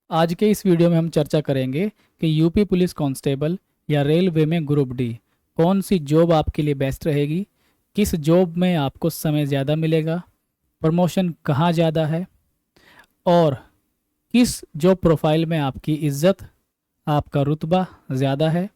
आज के इस वीडियो में हम चर्चा करेंगे कि यूपी पुलिस कांस्टेबल या रेलवे में ग्रुप डी कौन सी जॉब आपके लिए बेस्ट रहेगी, किस जॉब में आपको समय ज़्यादा मिलेगा, प्रमोशन कहाँ ज़्यादा है और किस जॉब प्रोफाइल में आपकी इज्जत, आपका रुतबा ज़्यादा है।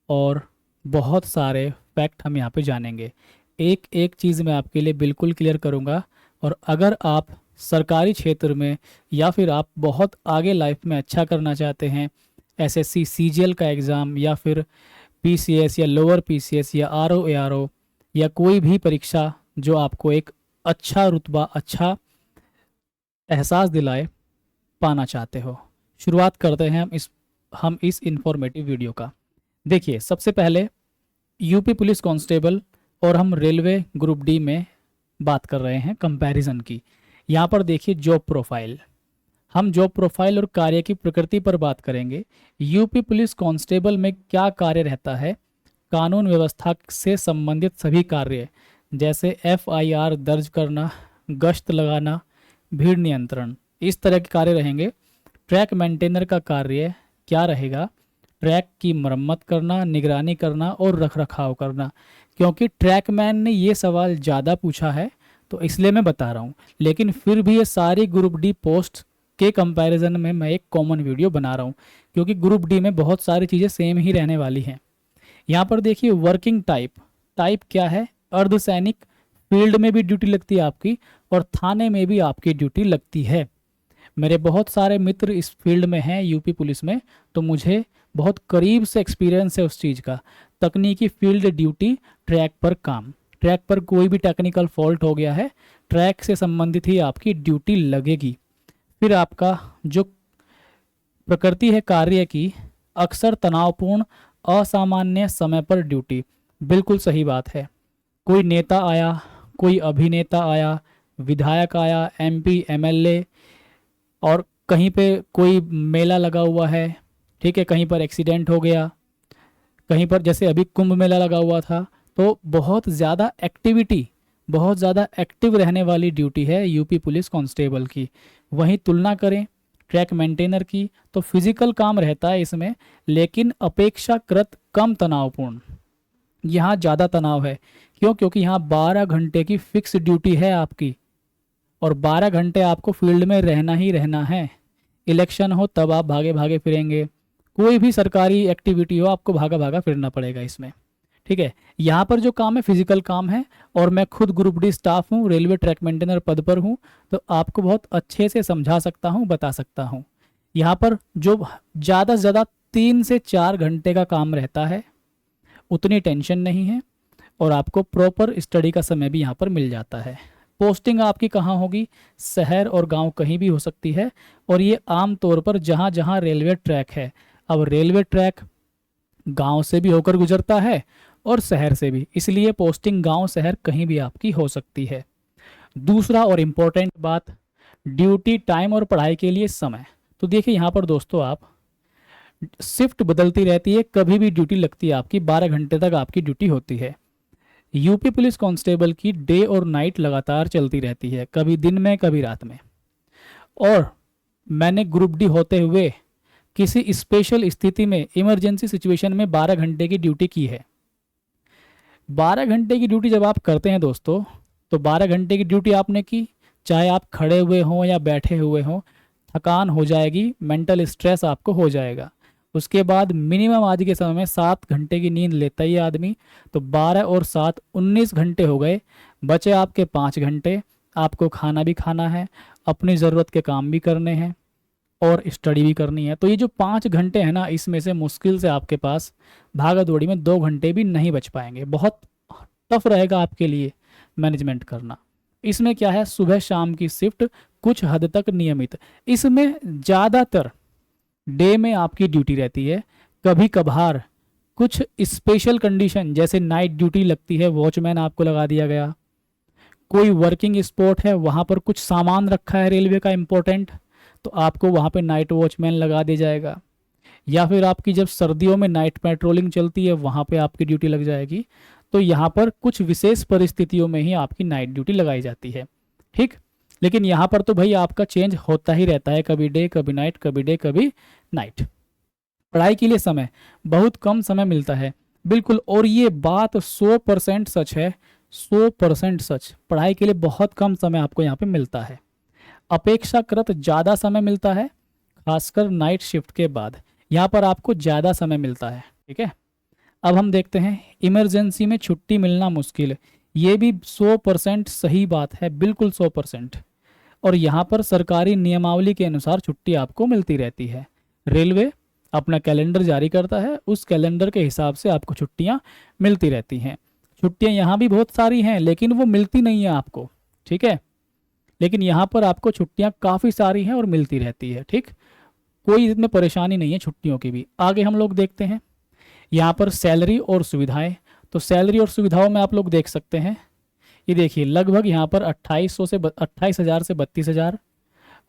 और बहुत सारे फैक्ट हम यहाँ पे जानेंगे। एक एक चीज़ मैं आपके लिए बिल्कुल क्लियर करूँगा। और अगर आप सरकारी क्षेत्र में या फिर आप बहुत आगे लाइफ में अच्छा करना चाहते हैं, एसएससी सीजीएल का एग्ज़ाम या फिर पीसीएस या लोअर पीसीएस या आरओ एआरओ या कोई भी परीक्षा जो आपको एक अच्छा रुतबा, अच्छा एहसास दिलाए, पाना चाहते हो, शुरुआत करते हैं हम इस इंफॉर्मेटिव वीडियो का। देखिए, सबसे पहले यूपी पुलिस कांस्टेबल और हम रेलवे ग्रुप डी में बात कर रहे हैं कंपैरिजन की। यहाँ पर देखिए जॉब प्रोफाइल, हम जॉब प्रोफाइल और कार्य की प्रकृति पर बात करेंगे। यूपी पुलिस कांस्टेबल में क्या कार्य रहता है? कानून व्यवस्था से संबंधित सभी कार्य, जैसे एफआईआर दर्ज करना, गश्त लगाना, भीड़ नियंत्रण, इस तरह के कार्य रहेंगे। ट्रैक मेंटेनर का कार्य क्या रहेगा? ट्रैक की मरम्मत करना, निगरानी करना और रखरखाव करना। क्योंकि ट्रैकमैन ने ये सवाल ज़्यादा पूछा है तो इसलिए मैं बता रहा हूँ, लेकिन फिर भी ये सारी ग्रुप डी पोस्ट के कंपैरिजन में मैं एक कॉमन वीडियो बना रहा हूँ, क्योंकि ग्रुप डी में बहुत सारी चीज़ें सेम ही रहने वाली हैं। यहाँ पर देखिए वर्किंग टाइप, टाइप क्या है? अर्धसैनिक, फील्ड में भी ड्यूटी लगती है आपकी और थाने में भी आपकी ड्यूटी लगती है। मेरे बहुत सारे मित्र इस फील्ड में हैं यूपी पुलिस में, तो मुझे बहुत करीब से एक्सपीरियंस है उस चीज़ का। तकनीकी फील्ड ड्यूटी, ट्रैक पर काम, ट्रैक पर कोई भी टेक्निकल फॉल्ट हो गया है, ट्रैक से संबंधित ही आपकी ड्यूटी लगेगी। फिर आपका जो प्रकृति है कार्य की, अक्सर तनावपूर्ण, असामान्य समय पर ड्यूटी, बिल्कुल सही बात है। कोई नेता आया, कोई अभिनेता आया, विधायक आया, एमपी एमएलए, और कहीं पे कोई मेला लगा हुआ है, ठीक है, कहीं पर एक्सीडेंट हो गया, कहीं पर जैसे अभी कुंभ मेला लगा हुआ था, तो बहुत ज़्यादा एक्टिविटी, बहुत ज़्यादा एक्टिव रहने वाली ड्यूटी है यूपी पुलिस कांस्टेबल की। वहीं तुलना करें ट्रैक मेंटेनर की, तो फिजिकल काम रहता है इसमें, लेकिन अपेक्षाकृत कम तनावपूर्ण। यहाँ ज़्यादा तनाव है। क्यों? क्योंकि यहाँ 12 घंटे की फिक्स ड्यूटी है आपकी और 12 घंटे आपको फील्ड में रहना ही रहना है। इलेक्शन हो तब आप भागे भागे फिरेंगे, कोई भी सरकारी एक्टिविटी हो आपको भागा भागा फिरना पड़ेगा इसमें, ठीक है। यहाँ पर जो काम है फिजिकल काम है, और मैं खुद ग्रुप डी स्टाफ हूँ, रेलवे ट्रैक मेंटेनर पद पर हूँ, तो आपको बहुत अच्छे से समझा सकता हूँ, बता सकता हूँ। यहाँ पर जो ज़्यादा से ज़्यादा 3 से 4 घंटे का काम रहता है, उतनी टेंशन नहीं है, और आपको प्रॉपर स्टडी का समय भी यहाँ पर मिल जाता है। पोस्टिंग आपकी कहाँ होगी? शहर और गांव कहीं भी हो सकती है, और ये आम तौर पर जहाँ जहाँ रेलवे ट्रैक है। अब रेलवे ट्रैक गांव से भी होकर गुजरता है और शहर से भी, इसलिए पोस्टिंग गांव शहर कहीं भी आपकी हो सकती है। दूसरा और इम्पोर्टेंट बात, ड्यूटी टाइम और पढ़ाई के लिए समय। तो देखिए यहाँ पर दोस्तों, आप शिफ्ट बदलती रहती है, कभी भी ड्यूटी लगती है आपकी, 12 घंटे तक आपकी ड्यूटी होती है। यूपी पुलिस कांस्टेबल की डे और नाइट लगातार चलती रहती है, कभी दिन में कभी रात में। और मैंने ग्रुप डी होते हुए किसी स्पेशल स्थिति में, इमरजेंसी सिचुएशन में 12 घंटे की ड्यूटी की है। 12 घंटे की ड्यूटी जब आप करते हैं दोस्तों, तो 12 घंटे की ड्यूटी आपने की, चाहे आप खड़े हुए हों या बैठे हुए हों, थकान हो जाएगी, मेंटल स्ट्रेस आपको हो जाएगा। उसके बाद मिनिमम आज के समय में 7 घंटे की नींद लेता ही आदमी, तो 12 और 7 19 घंटे हो गए। बचे आपके 5 घंटे, आपको खाना भी खाना है, अपनी ज़रूरत के काम भी करने हैं और स्टडी भी करनी है। तो ये जो 5 घंटे हैं ना, इसमें से मुश्किल से आपके पास भागा दौड़ी में 2 घंटे भी नहीं बच पाएंगे। बहुत टफ रहेगा आपके लिए मैनेजमेंट करना। इसमें क्या है, सुबह शाम की शिफ्ट कुछ हद तक नियमित, इसमें ज़्यादातर डे में आपकी ड्यूटी रहती है। कभी कभार कुछ स्पेशल कंडीशन जैसे नाइट ड्यूटी लगती है, वॉचमैन आपको लगा दिया गया। कोई वर्किंग स्पॉट है, वहाँ पर कुछ सामान रखा है रेलवे का इम्पोर्टेंट, तो आपको वहाँ पे नाइट वॉचमैन लगा दिया जाएगा। या फिर आपकी जब सर्दियों में नाइट पेट्रोलिंग चलती है, वहाँ पे आपकी ड्यूटी लग जाएगी। तो यहाँ पर कुछ विशेष परिस्थितियों में ही आपकी नाइट ड्यूटी लगाई जाती है, ठीक। लेकिन यहाँ पर तो भाई आपका चेंज होता ही रहता है, कभी डे कभी नाइट, कभी डे कभी नाइट। पढ़ाई के लिए समय बहुत कम समय मिलता है, बिल्कुल, और ये बात 100% सच है, 100% सच। पढ़ाई के लिए बहुत कम समय आपको यहाँ पे मिलता है, अपेक्षाकृत ज़्यादा समय मिलता है, खासकर नाइट शिफ्ट के बाद यहाँ पर आपको ज़्यादा समय मिलता है। ठीक है, अब हम देखते हैं इमरजेंसी में छुट्टी मिलना मुश्किल। ये भी 100% सही बात है, बिल्कुल 100%। और यहाँ पर सरकारी नियमावली के अनुसार छुट्टी आपको मिलती रहती है। रेलवे अपना कैलेंडर जारी करता है, उस कैलेंडर के हिसाब से आपको छुट्टियाँ मिलती रहती हैं। छुट्टियाँ यहाँ भी बहुत सारी हैं, लेकिन वो मिलती नहीं है आपको। ठीक है, लेकिन यहाँ पर आपको छुट्टियाँ काफ़ी सारी हैं और मिलती रहती है। ठीक, कोई इसमें परेशानी नहीं है छुट्टियों की भी। आगे हम लोग देखते हैं यहाँ पर सैलरी और सुविधाएं। तो सैलरी और सुविधाओं में आप लोग देख सकते हैं, ये देखिए लगभग यहाँ पर 28,000 से 32,000,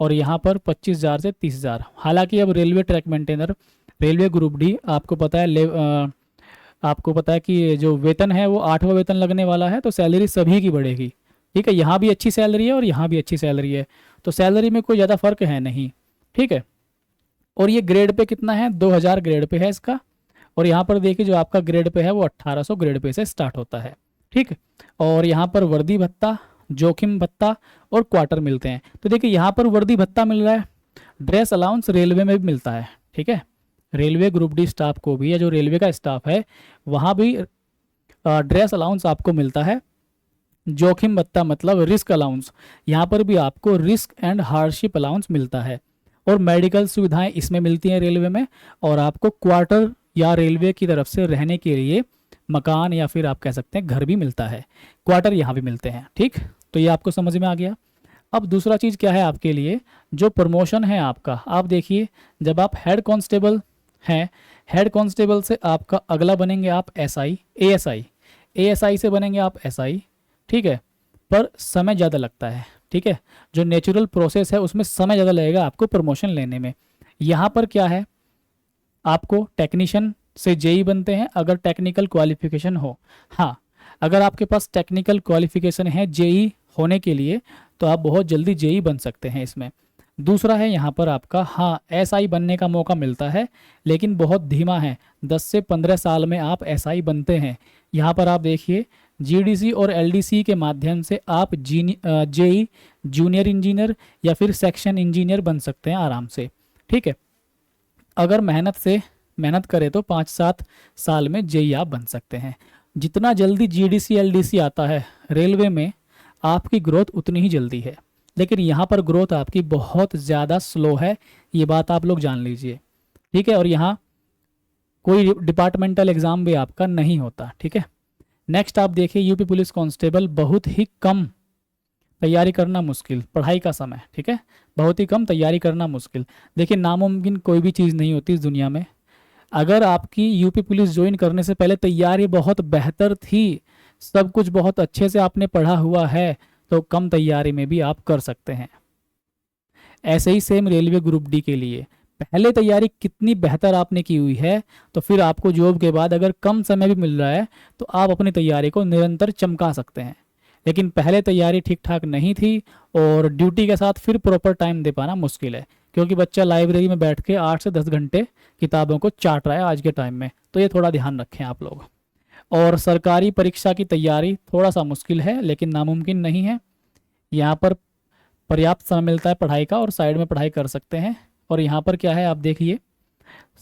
और यहाँ पर 25,000 से 30,000। हालांकि अब railway track maintainer, railway group D, आपको पता है आपको पता है कि जो वेतन है वो 8वां वेतन लगने वाला है, तो सैलरी सभी की बढ़ेगी। ठीक है, यहाँ भी अच्छी सैलरी है और यहाँ भी अच्छी सैलरी है, तो सैलरी में कोई ज़्यादा फर्क है नहीं। ठीक है, और ये ग्रेड पे कितना है, 2000 ग्रेड पे है इसका। और यहाँ पर देखिए जो आपका ग्रेड पे है वो 1800 ग्रेड पे से स्टार्ट होता है। ठीक, और यहाँ पर वर्दी भत्ता, जोखिम भत्ता और क्वार्टर मिलते हैं। तो देखिए यहाँ पर वर्दी भत्ता मिल रहा है, ड्रेस अलाउंस रेलवे में भी मिलता है। ठीक है, रेलवे ग्रुप डी स्टाफ को भी, या जो रेलवे का स्टाफ है वहाँ भी ड्रेस अलाउंस आपको मिलता है। जोखिम भत्ता मतलब रिस्क अलाउंस, यहाँ पर भी आपको रिस्क एंड हार्डशिप अलाउंस मिलता है। और मेडिकल सुविधाएं इसमें मिलती हैं रेलवे में। और आपको क्वार्टर या रेलवे की तरफ से रहने के लिए मकान या फिर आप कह सकते हैं घर भी मिलता है, क्वार्टर यहाँ भी मिलते हैं। ठीक, तो ये आपको समझ में आ गया। अब दूसरा चीज़ क्या है आपके लिए, जो प्रमोशन है आपका। आप देखिए जब आप हेड कांस्टेबल हैं, हेड कांस्टेबल से आपका अगला बनेंगे आप एसआई, एएसआई, एएसआई से बनेंगे आप एसआई। ठीक है, पर समय ज़्यादा लगता है। ठीक है, जो नेचुरल प्रोसेस है उसमें समय ज़्यादा लगेगा आपको प्रमोशन लेने में। यहाँ पर क्या है, आपको टेक्नीशियन से जेई बनते हैं अगर टेक्निकल क्वालिफिकेशन हो। हाँ, अगर आपके पास टेक्निकल क्वालिफिकेशन है जेई होने के लिए तो आप बहुत जल्दी जेई बन सकते हैं इसमें। दूसरा है यहाँ पर आपका, हाँ, एसआई बनने का मौका मिलता है, लेकिन बहुत धीमा है, 10 से 15 साल में आप एसआई बनते हैं। यहाँ पर आप देखिए जीडीसी और एलडीसी के माध्यम से आप जेई जूनियर इंजीनियर या फिर सेक्शन इंजीनियर बन सकते हैं आराम से। ठीक है, अगर मेहनत करें तो 5-7 साल में जेई आप बन सकते हैं। जितना जल्दी जीडीसी एलडीसी आता है रेलवे में, आपकी ग्रोथ उतनी ही जल्दी है, लेकिन यहाँ पर ग्रोथ आपकी बहुत ज़्यादा स्लो है, ये बात आप लोग जान लीजिए। ठीक है, और यहाँ कोई डिपार्टमेंटल एग्ज़ाम भी आपका नहीं होता। ठीक है, नेक्स्ट आप देखिए यूपी पुलिस कांस्टेबल, बहुत ही कम तैयारी करना मुश्किल, पढ़ाई का समय। ठीक है, बहुत ही कम तैयारी करना मुश्किल। देखिए नामुमकिन कोई भी चीज़ नहीं होती इस दुनिया में। अगर आपकी यूपी पुलिस ज्वाइन करने से पहले तैयारी बहुत बेहतर थी, सब कुछ बहुत अच्छे से आपने पढ़ा हुआ है, तो कम तैयारी में भी आप कर सकते हैं। ऐसे ही सेम रेलवे ग्रुप डी के लिए, पहले तैयारी कितनी बेहतर आपने की हुई है, तो फिर आपको जॉब के बाद अगर कम समय भी मिल रहा है तो आप अपनी तैयारी को निरंतर चमका सकते हैं। लेकिन पहले तैयारी ठीक ठाक नहीं थी और ड्यूटी के साथ फिर प्रॉपर टाइम दे पाना मुश्किल है, क्योंकि बच्चा लाइब्रेरी में बैठ के 8 से 10 घंटे किताबों को चाट रहा है आज के टाइम में, तो ये थोड़ा ध्यान रखें आप लोग। और सरकारी परीक्षा की तैयारी थोड़ा सा मुश्किल है, लेकिन नामुमकिन नहीं है। यहाँ पर पर्याप्त समय मिलता है पढ़ाई का और साइड में पढ़ाई कर सकते हैं। और यहाँ पर क्या है आप देखिए,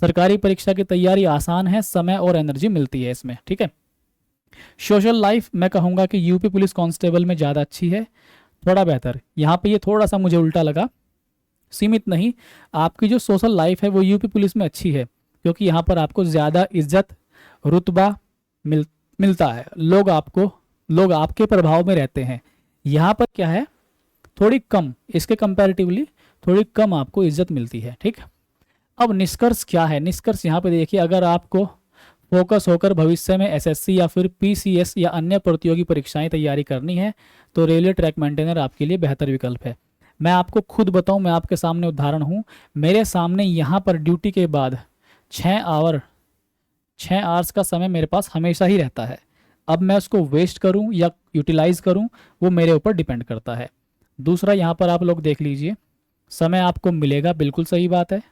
सरकारी परीक्षा की तैयारी आसान है, समय और एनर्जी मिलती है इसमें। ठीक है, सोशल लाइफ मैं कहूँगा कि यूपी पुलिस कांस्टेबल में ज़्यादा अच्छी है, थोड़ा बेहतर। यहाँ पे ये थोड़ा सा मुझे उल्टा लगा, सीमित नहीं, आपकी जो सोशल लाइफ है वो यूपी पुलिस में अच्छी है, क्योंकि यहाँ पर आपको ज़्यादा इज्जत रुतबा मिलता है, लोग आपके प्रभाव में रहते हैं। यहाँ पर क्या है, थोड़ी कम, इसके कंपैरेटिवली थोड़ी कम आपको इज्जत मिलती है। ठीक, अब निष्कर्ष क्या है, निष्कर्ष यहाँ पे देखिए, अगर आपको फोकस होकर भविष्य में एसएससी या फिर पीसीएस या अन्य प्रतियोगी परीक्षाएं तैयारी करनी है तो रेलवे ट्रैक मेंटेनर आपके लिए बेहतर विकल्प है। मैं आपको खुद बताऊं, मैं आपके सामने उदाहरण हूं, मेरे सामने यहाँ पर ड्यूटी के बाद 6 आवर्स का समय मेरे पास हमेशा ही रहता है। अब मैं उसको वेस्ट करूं या यूटिलाइज करूं वो मेरे ऊपर डिपेंड करता है। दूसरा यहाँ पर आप लोग देख लीजिए, समय आपको मिलेगा, बिल्कुल सही बात है,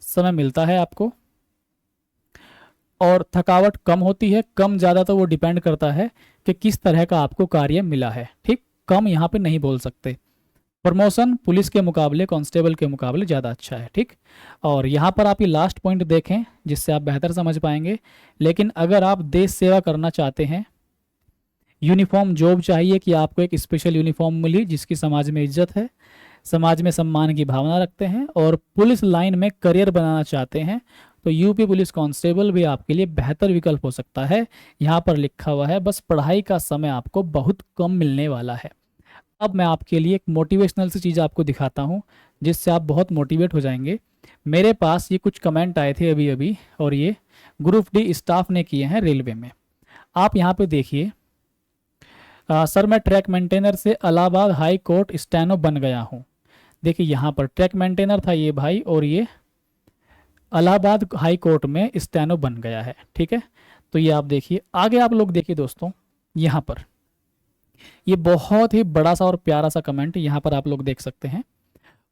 समय मिलता है आपको। और थकावट कम होती है, कम ज़्यादा तो वो डिपेंड करता है कि किस तरह का आपको कार्य मिला है, ठीक। कम यहाँ पे नहीं बोल सकते। प्रमोशन पुलिस के मुकाबले, कांस्टेबल के मुकाबले ज़्यादा अच्छा है, ठीक। और यहाँ पर आप ये लास्ट पॉइंट देखें जिससे आप बेहतर समझ पाएंगे। लेकिन अगर आप देश सेवा करना चाहते हैं, यूनिफॉर्म जॉब चाहिए कि आपको एक स्पेशल यूनिफॉर्म मिली जिसकी समाज में इज्जत है, समाज में सम्मान की भावना रखते हैं, और पुलिस लाइन में करियर बनाना चाहते हैं, तो यूपी पुलिस कांस्टेबल भी आपके लिए बेहतर विकल्प हो सकता है। यहाँ पर लिखा हुआ है, बस पढ़ाई का समय आपको बहुत कम मिलने वाला है। अब मैं आपके लिए एक मोटिवेशनल सी चीज़ आपको दिखाता हूँ जिससे आप बहुत मोटिवेट हो जाएंगे। मेरे पास ये कुछ कमेंट आए थे अभी अभी, और ये ग्रुप डी स्टाफ ने किए हैं रेलवे में। आप यहाँ पे देखिए, सर मैं ट्रैक मेंटेनर से इलाहाबाद हाई कोर्ट स्टेनो बन गया हूँ। देखिए यहाँ पर ट्रैक मेंटेनर था ये भाई, और ये इलाहाबाद हाई कोर्ट में स्टेनो बन गया है, ठीक है। तो ये आप देखिए, आगे आप लोग देखिए दोस्तों, यहाँ पर ये बहुत ही बड़ा सा और प्यारा सा कमेंट यहाँ पर आप लोग देख सकते हैं।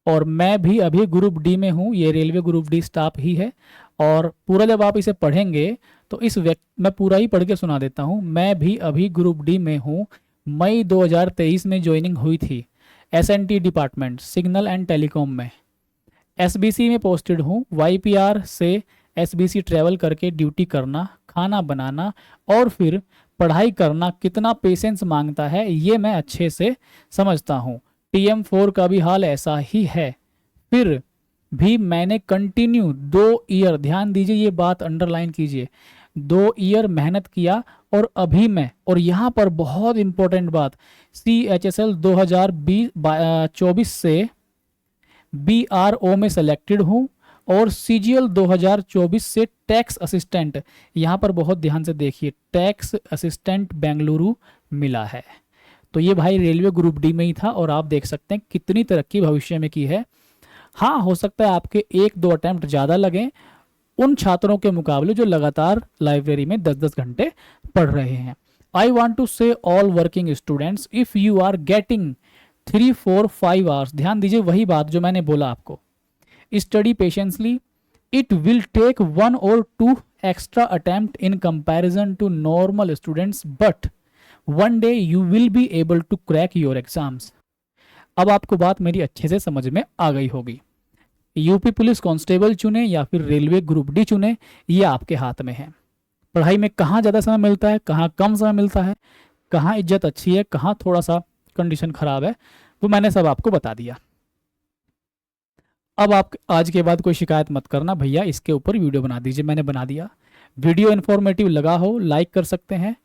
और मैं भी अभी ग्रुप डी में हूँ, ये रेलवे ग्रुप डी स्टाफ ही है। और पूरा जब आप इसे पढ़ेंगे तो इस मैं पूरा ही पढ़ के सुना देता हूँ। मैं भी अभी ग्रुप डी में हूँ, मई 2023 में ज्वाइनिंग हुई थी, SNT department signal and telecom में। एसबीसी में पोस्टेड हूँ, वाईपीआर से एसबीसी ट्रैवल करके ड्यूटी करना, खाना बनाना और फिर पढ़ाई करना कितना पेशेंस मांगता है ये मैं अच्छे से समझता हूँ। TM4 का भी हाल ऐसा ही है। फिर भी मैंने कंटिन्यू 2 ईयर, ध्यान दीजिए ये बात अंडरलाइन कीजिए, 2 ईयर मेहनत किया, और अभी मैं, और यहाँ पर बहुत इंपॉर्टेंट बात, CHSL 2024 से BRO में सेलेक्टेड हूँ, और CGL 2024 से टैक्स असिस्टेंट, यहाँ पर बहुत ध्यान से देखिए, टैक्स असिस्टेंट बेंगलुरु मिला है। तो ये भाई रेलवे ग्रुप डी में ही था, और आप देख सकते हैं कितनी तरक्की भविष्य में की है। हाँ, हो सकता है आपके 1-2 अटैम्प्ट ज़्यादा लगें उन छात्रों के मुकाबले जो लगातार लाइब्रेरी में 10-10 घंटे पढ़ रहे हैं। I want to say all working students, if you are getting 3-4-5 hours, ध्यान दीजिए वही बात जो मैंने बोला आपको, study patiently, it will take 1 or 2 extra attempt in comparison to normal students, but one day you will be able to crack your exams। अब आपको बात मेरी अच्छे से समझ में आ गई होगी। यूपी पुलिस कांस्टेबल चुने या फिर रेलवे ग्रुप डी चुने, ये आपके हाथ में है। पढ़ाई में कहाँ ज़्यादा समय मिलता है, कहाँ कम समय मिलता है, कहाँ इज्जत अच्छी है, कहाँ थोड़ा सा कंडीशन खराब है, वो मैंने सब आपको बता दिया। अब आप आज के बाद कोई शिकायत मत करना, भैया इसके ऊपर वीडियो बना दीजिए, मैंने बना दिया। वीडियो इन्फॉर्मेटिव लगा हो लाइक कर सकते हैं,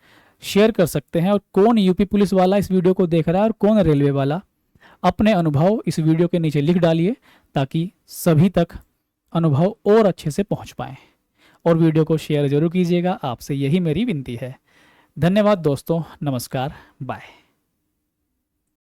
शेयर कर सकते हैं, और कौन यूपी पुलिस वाला इस वीडियो को देख रहा है और कौन रेलवे वाला, अपने अनुभव इस वीडियो के नीचे लिख डालिए ताकि सभी तक अनुभव और अच्छे से पहुंच पाए। और वीडियो को शेयर जरूर कीजिएगा, आपसे यही मेरी विनती है। धन्यवाद दोस्तों, नमस्कार, बाय।